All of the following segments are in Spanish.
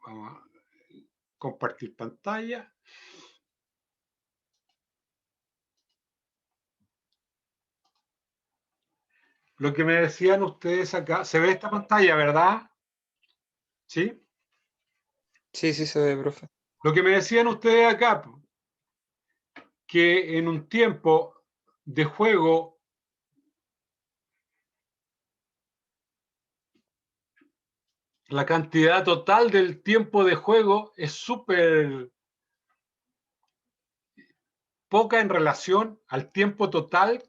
Vamos a compartir pantalla. Lo que me decían ustedes acá, ¿se ve esta pantalla, verdad? ¿Sí? Sí, sí se ve, profe. Lo que me decían ustedes acá, que en un tiempo de juego la cantidad total del tiempo de juego es súper poca en relación al tiempo total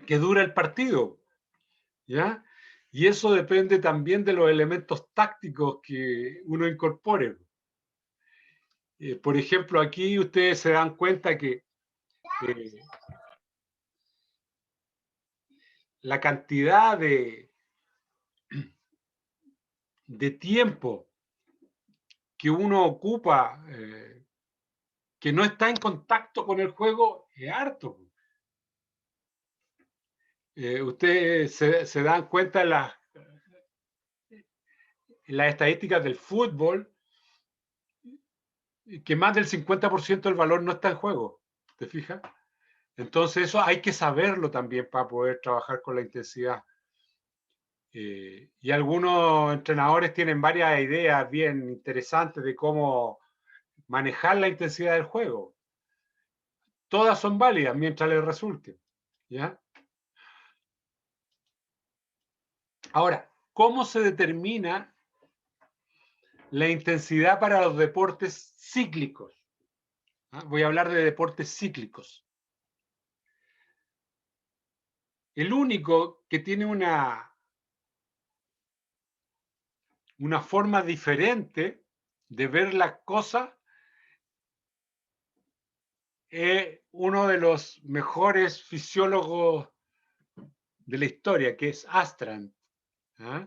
que dura el partido, ¿ya? Y eso depende también de los elementos tácticos que uno incorpore. Por ejemplo, aquí ustedes se dan cuenta que la cantidad de tiempo que uno ocupa, que no está en contacto con el juego, es harto. Ustedes se dan cuenta en las estadísticas del fútbol que más del 50% del valor no está en juego. ¿Te fijas? Entonces eso hay que saberlo también para poder trabajar con la intensidad. Y algunos entrenadores tienen varias ideas bien interesantes de cómo manejar la intensidad del juego. Todas son válidas mientras les resulte. ¿Ya? Ahora, ¿cómo se determina la intensidad para los deportes cíclicos? Voy a hablar de deportes cíclicos. El único que tiene una forma diferente de ver las cosas es uno de los mejores fisiólogos de la historia, que es Astrand, ¿eh?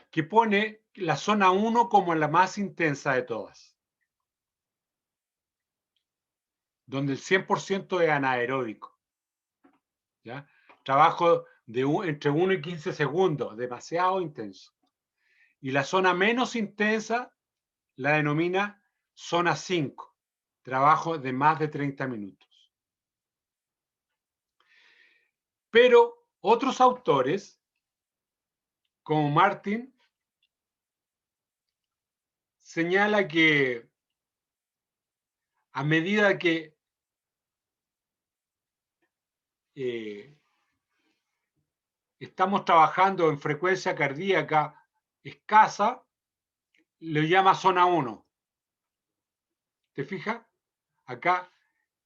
Que pone la zona 1 como la más intensa de todas, donde el 100% es anaeróbico. ¿Ya? Trabajo entre 1 y 15 segundos, demasiado intenso. Y la zona menos intensa la denomina zona 5, trabajo de más de 30 minutos. Pero otros autores, como Martin, señala que a medida que estamos trabajando en frecuencia cardíaca escasa, lo llama zona 1. ¿Te fijas? Acá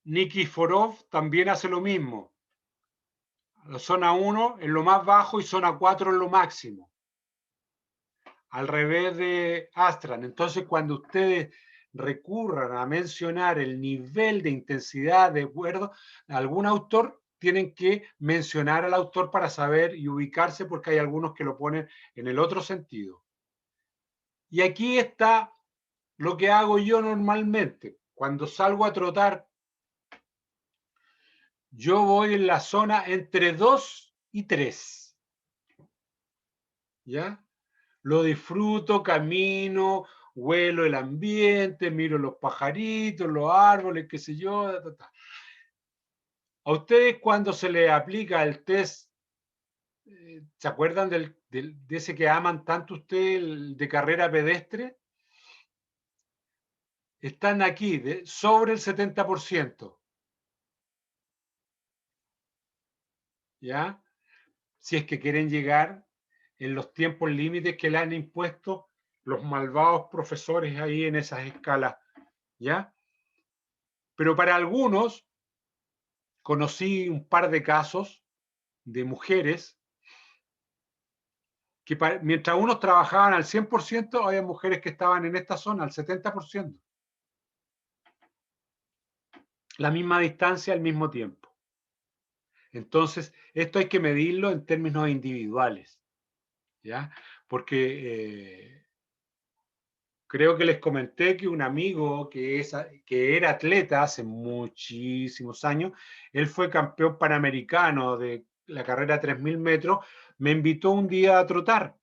Nikiforov también hace lo mismo. La zona 1 es lo más bajo y zona 4 es lo máximo. Al revés de Astran. Entonces, cuando ustedes recurran a mencionar el nivel de intensidad de acuerdo a algún autor, tienen que mencionar al autor para saber y ubicarse, porque hay algunos que lo ponen en el otro sentido. Y aquí está lo que hago yo normalmente. Cuando salgo a trotar, yo voy en la zona entre 2 y 3. ¿Ya? Lo disfruto, camino, huelo el ambiente, miro los pajaritos, los árboles, qué sé yo. A ustedes cuando se les aplica el test, ¿se acuerdan de ese que aman tanto ustedes, de carrera pedestre? Están aquí, sobre el 70%. ¿Ya? Si es que quieren llegar en los tiempos límites que le han impuesto los malvados profesores ahí en esas escalas, ¿ya? Pero para algunos, conocí un par de casos de mujeres que mientras unos trabajaban al 100%, había mujeres que estaban en esta zona al 70%. La misma distancia al mismo tiempo. Entonces, esto hay que medirlo en términos individuales, ¿ya? Porque creo que les comenté que un amigo que era atleta hace muchísimos años, él fue campeón panamericano de la carrera 3.000 metros, me invitó un día a trotar.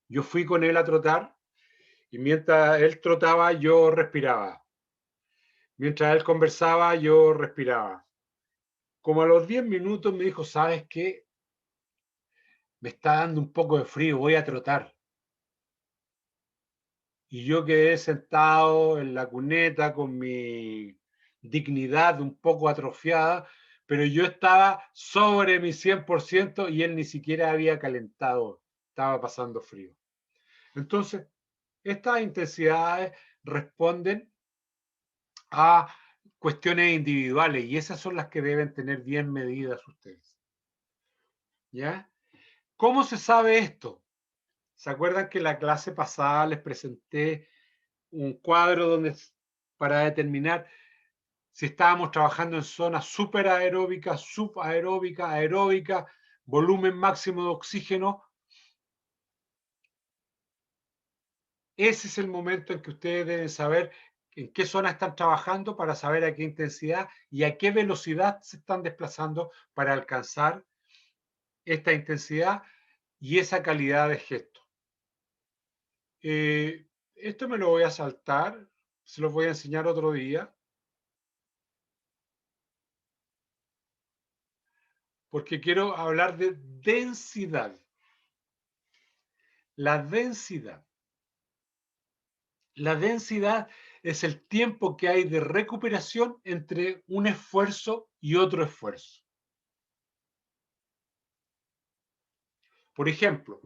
Yo fui con él a trotar y mientras él trotaba yo respiraba. Mientras él conversaba yo respiraba. Como a los 10 minutos me dijo, ¿sabes qué? Me está dando un poco de frío, voy a trotar. Y yo quedé sentado en la cuneta con mi dignidad un poco atrofiada, pero yo estaba sobre mi 100% y él ni siquiera había calentado, estaba pasando frío. Entonces, estas intensidades responden a cuestiones individuales y esas son las que deben tener bien medidas ustedes. ¿Ya? ¿Cómo se sabe esto? ¿Se acuerdan que en la clase pasada les presenté un cuadro donde para determinar si estábamos trabajando en zona superaeróbica, subaeróbica, aeróbica, volumen máximo de oxígeno? Ese es el momento en que ustedes deben saber en qué zona están trabajando para saber a qué intensidad y a qué velocidad se están desplazando para alcanzar esta intensidad y esa calidad de gesto. Esto me lo voy a saltar, se los voy a enseñar otro día, porque quiero hablar de densidad. La densidad. La densidad es el tiempo que hay de recuperación entre un esfuerzo y otro esfuerzo. Por ejemplo,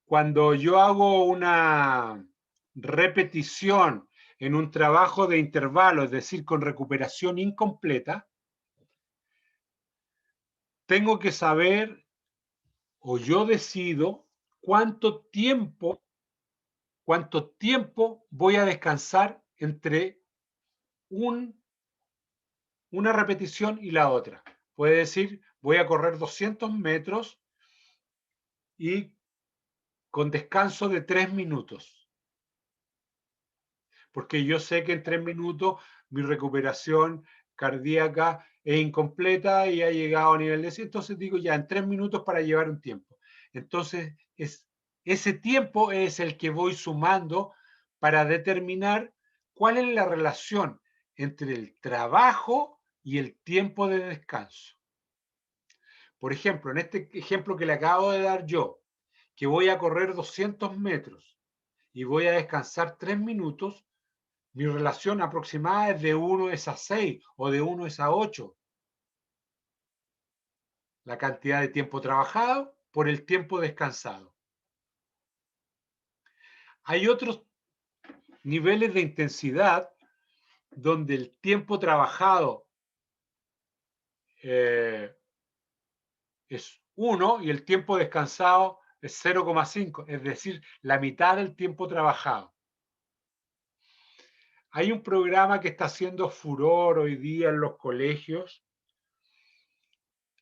cuando yo hago una repetición en un trabajo de intervalo, es decir, con recuperación incompleta, tengo que saber, o yo decido, cuánto tiempo voy a descansar entre una repetición y la otra. Puede decir, voy a correr 200 metros y con descanso de 3 minutos. Porque yo sé que en 3 minutos mi recuperación cardíaca es incompleta y ha llegado a nivel de 100. Entonces digo ya, en 3 minutos para llevar un tiempo. Entonces, ese tiempo es el que voy sumando para determinar cuál es la relación entre el trabajo y el tiempo de descanso. Por ejemplo, en este ejemplo que le acabo de dar yo, que voy a correr 200 metros y voy a descansar 3 minutos, mi relación aproximada es de 1:6 o de 1:8. La cantidad de tiempo trabajado por el tiempo descansado. Hay otros niveles de intensidad donde el tiempo trabajado es 1 y el tiempo descansado es 0,5, es decir, la mitad del tiempo trabajado. Hay un programa que está haciendo furor hoy día en los colegios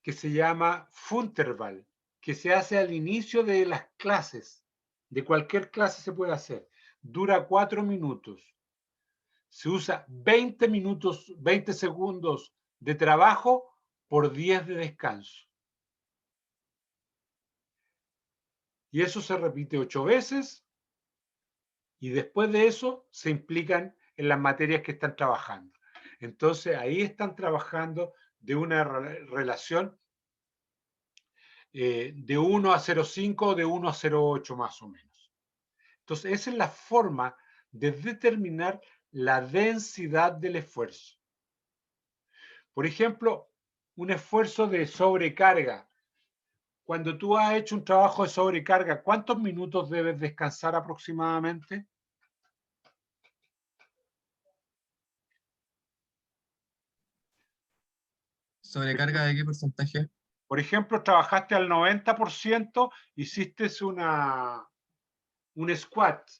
que se llama Funterval, que se hace al inicio de las clases. De cualquier clase se puede hacer. Dura 4 minutos. Se usa 20 minutos, 20 segundos de trabajo por 10 de descanso. Y eso se repite 8 veces y después de eso se implican en las materias que están trabajando. Entonces ahí están trabajando de una relación de 1:0,5 o de 1:0,8 más o menos. Entonces esa es la forma de determinar la densidad del esfuerzo. Por ejemplo, un esfuerzo de sobrecarga. Cuando tú has hecho un trabajo de sobrecarga, ¿cuántos minutos debes descansar aproximadamente? ¿Sobrecarga de qué porcentaje? Por ejemplo, trabajaste al 90%, hiciste un squat.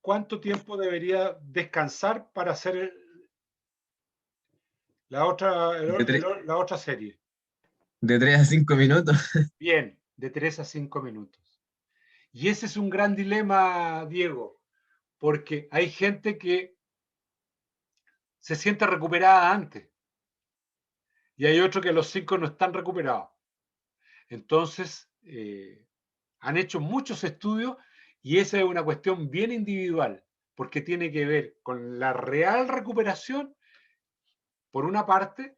¿Cuánto tiempo debería descansar para hacer la otra serie? De 3 a 5 minutos. Bien, de 3 a 5 minutos. Y ese es un gran dilema, Diego, porque hay gente que se siente recuperada antes y hay otros que los 5 no están recuperados. Entonces, han hecho muchos estudios y esa es una cuestión bien individual, porque tiene que ver con la real recuperación, por una parte,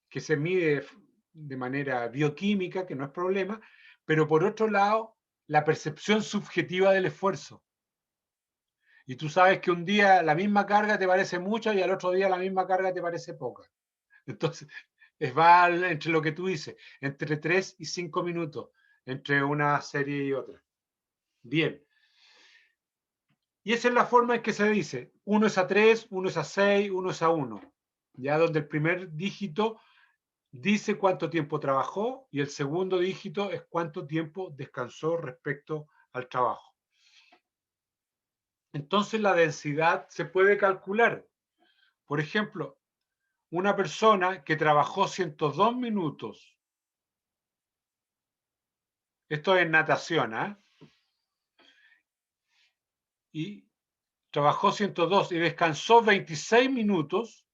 que se mide de manera bioquímica, que no es problema, pero por otro lado, la percepción subjetiva del esfuerzo. Y tú sabes que un día la misma carga te parece mucha y al otro día la misma carga te parece poca. Entonces, va entre lo que tú dices, entre 3 y 5 minutos, entre una serie y otra. Bien. Y esa es la forma en que se dice. 1 es a 3, 1 es a 6, 1 es a 1. Ya donde el primer dígito dice cuánto tiempo trabajó y el segundo dígito es cuánto tiempo descansó respecto al trabajo. Entonces la densidad se puede calcular. Por ejemplo, una persona que trabajó 102 minutos, esto es natación, ¿eh? Y trabajó 102 y descansó 26 minutos,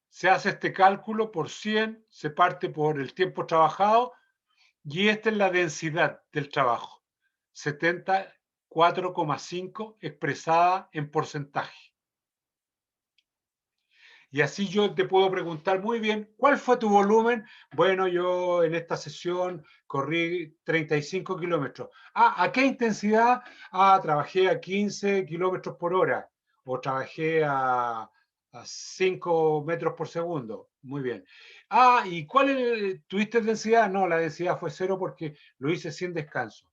se hace este cálculo por 100, se parte por el tiempo trabajado y esta es la densidad del trabajo, 74,5 expresada en porcentaje. Y así yo te puedo preguntar muy bien, ¿cuál fue tu volumen? Bueno, yo en esta sesión corrí 35 kilómetros. ¿A qué intensidad? Trabajé a 15 kilómetros por hora o trabajé a 5 metros por segundo. Muy bien. ¿Y cuál tuviste densidad? No, la densidad fue cero porque lo hice sin descanso.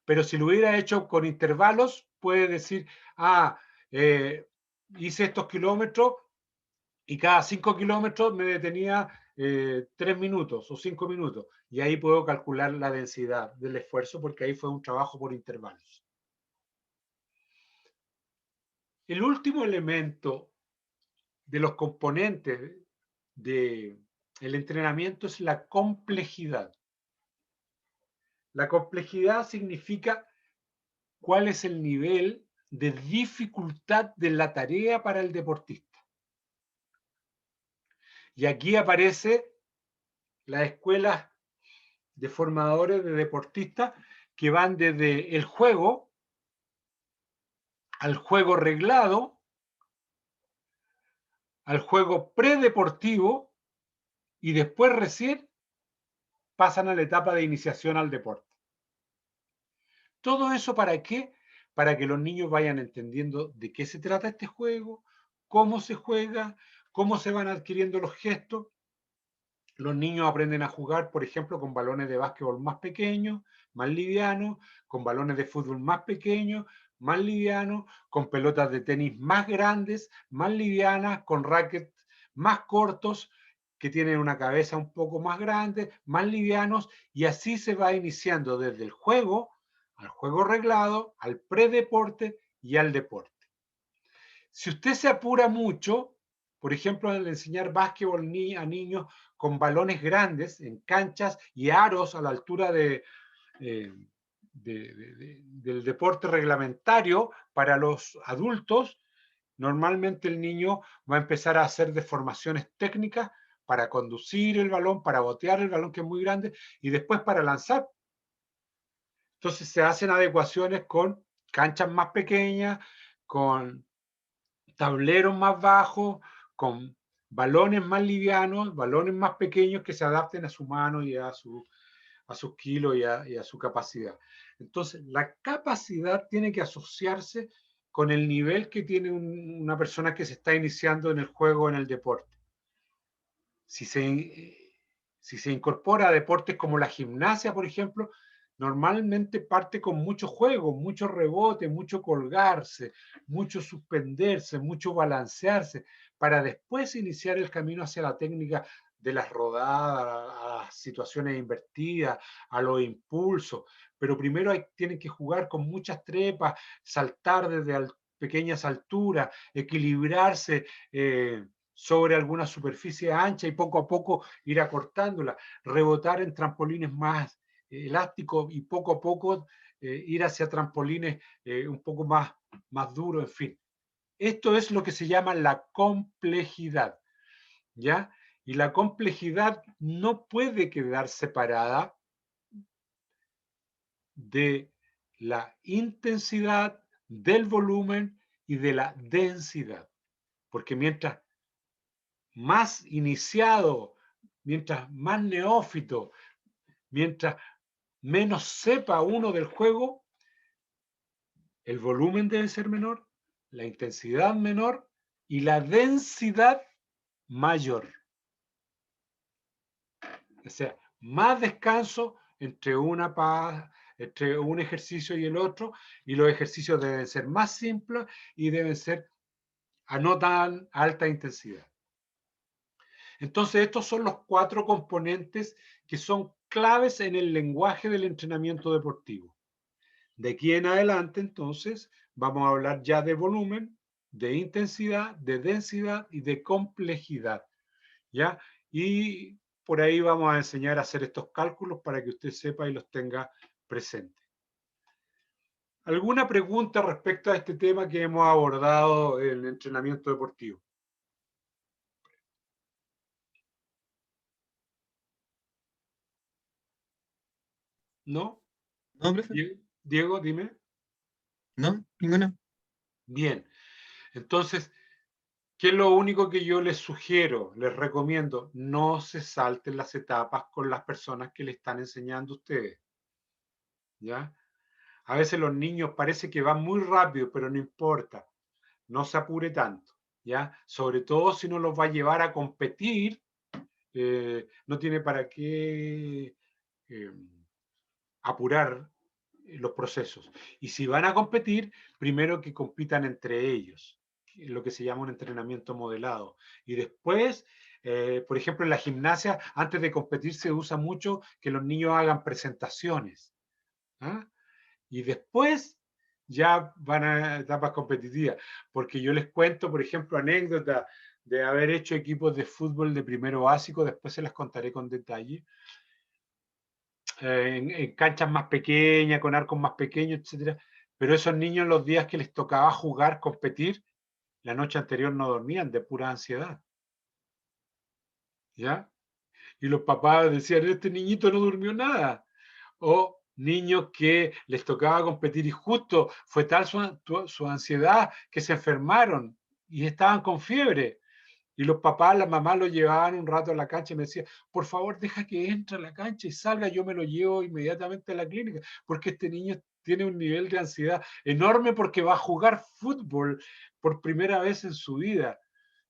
Pero si lo hubiera hecho con intervalos, puede decir, hice estos kilómetros y cada 5 kilómetros me detenía 3 minutos o 5 minutos. Y ahí puedo calcular la densidad del esfuerzo porque ahí fue un trabajo por intervalos. El último elemento de los componentes del entrenamiento es la complejidad. La complejidad significa cuál es el nivel de dificultad de la tarea para el deportista. Y aquí aparece las escuelas de formadores de deportistas que van desde el juego al juego reglado, al juego predeportivo y después recién pasan a la etapa de iniciación al deporte. ¿Todo eso para qué? Para que los niños vayan entendiendo de qué se trata este juego, cómo se juega, cómo se van adquiriendo los gestos. Los niños aprenden a jugar, por ejemplo, con balones de básquetbol más pequeños, más livianos, con balones de fútbol más pequeños, más livianos, con pelotas de tenis más grandes, más livianas, con rackets más cortos, que tienen una cabeza un poco más grande, más livianos, y así se va iniciando desde el juego al juego reglado, al predeporte y al deporte. Si usted se apura mucho, por ejemplo, al enseñar básquetbol a niños con balones grandes en canchas y aros a la altura del deporte reglamentario para los adultos, normalmente el niño va a empezar a hacer deformaciones técnicas para conducir el balón, para botear el balón que es muy grande y después para lanzar. Entonces se hacen adecuaciones con canchas más pequeñas, con tableros más bajos, con balones más livianos, balones más pequeños que se adapten a su mano y a sus kilos y a su capacidad. Entonces, la capacidad tiene que asociarse con el nivel que tiene una persona que se está iniciando en el juego o en el deporte. Si se incorpora a deportes como la gimnasia, por ejemplo, normalmente parte con mucho juego, mucho rebote, mucho colgarse, mucho suspenderse, mucho balancearse, para después iniciar el camino hacia la técnica de las rodadas, a las situaciones invertidas, a los impulsos. Pero primero tienen que jugar con muchas trepas, saltar desde pequeñas alturas, equilibrarse sobre alguna superficie ancha y poco a poco ir acortándola, rebotar en trampolines más elásticos y poco a poco ir hacia trampolines un poco más duros, en fin. Esto es lo que se llama la complejidad, ¿ya? Y la complejidad no puede quedar separada de la intensidad, del volumen y de la densidad. Porque mientras más iniciado, mientras más neófito, mientras menos sepa uno del juego, el volumen debe ser menor, la intensidad menor y la densidad mayor. O sea, más descanso entre entre un ejercicio y el otro, y los ejercicios deben ser más simples y deben ser a no tan alta intensidad. Entonces, estos son los 4 componentes que son claves en el lenguaje del entrenamiento deportivo. De aquí en adelante, entonces, vamos a hablar ya de volumen, de intensidad, de densidad y de complejidad, ¿ya? Y por ahí vamos a enseñar a hacer estos cálculos para que usted sepa y los tenga presentes. ¿Alguna pregunta respecto a este tema que hemos abordado en el entrenamiento deportivo? ¿No? No, profe, Diego, dime. no, ninguna. Bien. Entonces, ¿qué es lo único que yo les sugiero, les recomiendo? No se salten las etapas con las personas que le están enseñando a ustedes. ¿Ya? A veces los niños parece que van muy rápido, pero no importa. No se apure tanto. ¿Ya? Sobre todo si no los va a llevar a competir, no tiene para qué apurar los procesos. Y si van a competir, primero que compitan entre ellos, lo que se llama un entrenamiento modelado. Y después, por ejemplo, en la gimnasia, antes de competir se usa mucho que los niños hagan presentaciones. ¿Ah? Y después ya van a etapas competitivas. Porque yo les cuento, por ejemplo, anécdotas de haber hecho equipos de fútbol de primero básico, después se las contaré con detalle, en canchas más pequeñas, con arcos más pequeños, etcétera. Pero esos niños, los días que les tocaba jugar, competir, la noche anterior no dormían de pura ansiedad. ¿Ya? Y los papás decían, este niñito no durmió nada. O niños que les tocaba competir y justo fue tal su ansiedad que se enfermaron y estaban con fiebre. Y los papás, las mamás lo llevaban un rato a la cancha y me decían, por favor, deja que entre a la cancha y salga, yo me lo llevo inmediatamente a la clínica, porque este niño tiene un nivel de ansiedad enorme porque va a jugar fútbol por primera vez en su vida,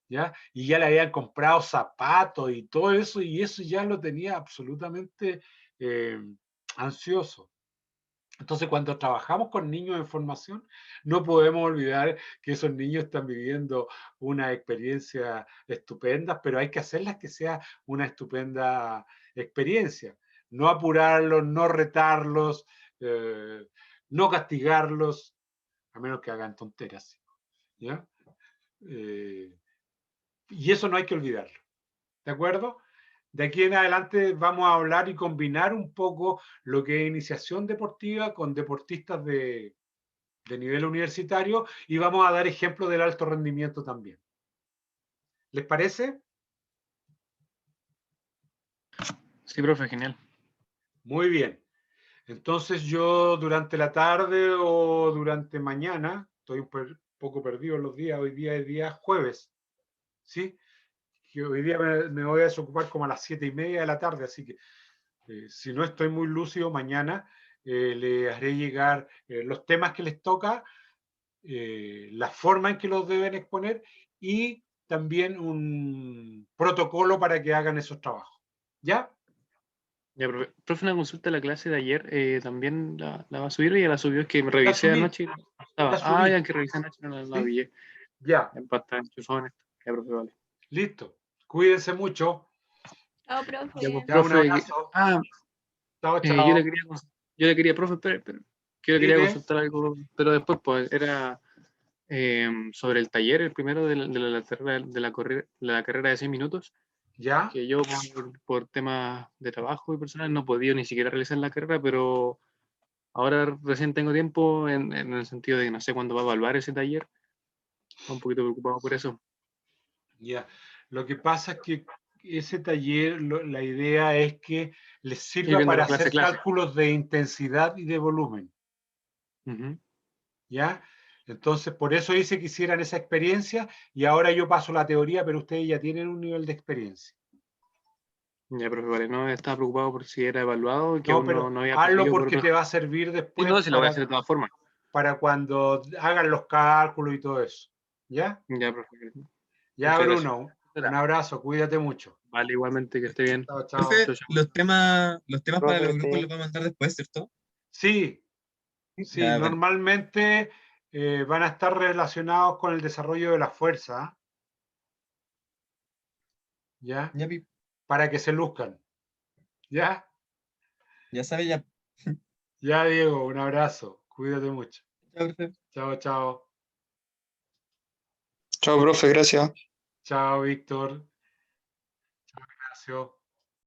¿ya? Y ya le habían comprado zapatos y todo eso, y eso ya lo tenía absolutamente eh, ansioso. Entonces, cuando trabajamos con niños en formación, no podemos olvidar que esos niños están viviendo una experiencia estupenda, pero hay que hacerlas que sea una estupenda experiencia. No apurarlos, no retarlos, eh, no castigarlos, a menos que hagan tonteras. ¿Ya? Y eso no hay que olvidarlo. ¿De acuerdo? De aquí en adelante vamos a hablar y combinar un poco lo que es iniciación deportiva con deportistas de nivel universitario y vamos a dar ejemplos del alto rendimiento también. ¿Les parece? Sí, profe, genial. Muy bien. Entonces yo durante la tarde o durante mañana, estoy un poco perdido en los días, hoy día es día jueves, ¿sí? Que hoy día me voy a desocupar como a las 7:30 de la tarde, así que si no estoy muy lúcido, mañana le haré llegar los temas que les toca, la forma en que los deben exponer y también un protocolo para que hagan esos trabajos. ¿Ya? Ya, profe, una consulta de la clase de ayer, ¿también la va a subir o ya la subió? Es que me La revisé subí, anoche y no estaba. la subí. Ya que revisé anoche no la ¿Sí? vi. Ya, Para estar enchufado en esto. Ya, profe, vale. listo. Cuídense mucho. Chao, Ya, pues, profe. Ya, un profe, abrazo. Chao, yo chao. le quería, profe, pero yo le quería Dime. consultar algo, pero después, pues, era sobre el taller, el primero de la carrera de 6 minutos, ¿Ya? que yo por temas de trabajo y personal no he podido ni siquiera realizar la carrera, pero ahora recién tengo tiempo en el sentido de que no sé cuándo va a evaluar ese taller. Estoy un poquito preocupado por eso. Ya. Lo que pasa es que ese taller, la idea es que les sirva viendo para la clase hacer clase. cálculos de intensidad y de volumen, Ujú. ¿ya? Entonces, por eso hice que hicieran esa experiencia y ahora yo paso la teoría, pero ustedes ya tienen un nivel de experiencia. Ya, profe, vale, no estaba preocupado por si era evaluado y que No, aún pero no había hazlo aprendido por porque otro. te va a servir Sí, después no, si lo voy a hacer de todas formas. para cuando hagan los cálculos y todo eso. ¿Ya? Ya, profe. Ya, Muchas gracias. Bruno, un abrazo, cuídate mucho. Vale, igualmente que esté bien. Chao, chao. Profe, Chao, chao. los temas para Profe, los grupos sí. los va a mandar después, ¿cierto? Sí, sí, Ya, vale. normalmente van a estar relacionados con el desarrollo de la fuerza, ¿ya? Ya, Para que se luzcan, ¿ya? ya sabe, ya. Ya, Diego, un abrazo, cuídate mucho. Chao, profe. Chao, chao. Chao, profe, gracias. Chao, Víctor. Chao, Ignacio.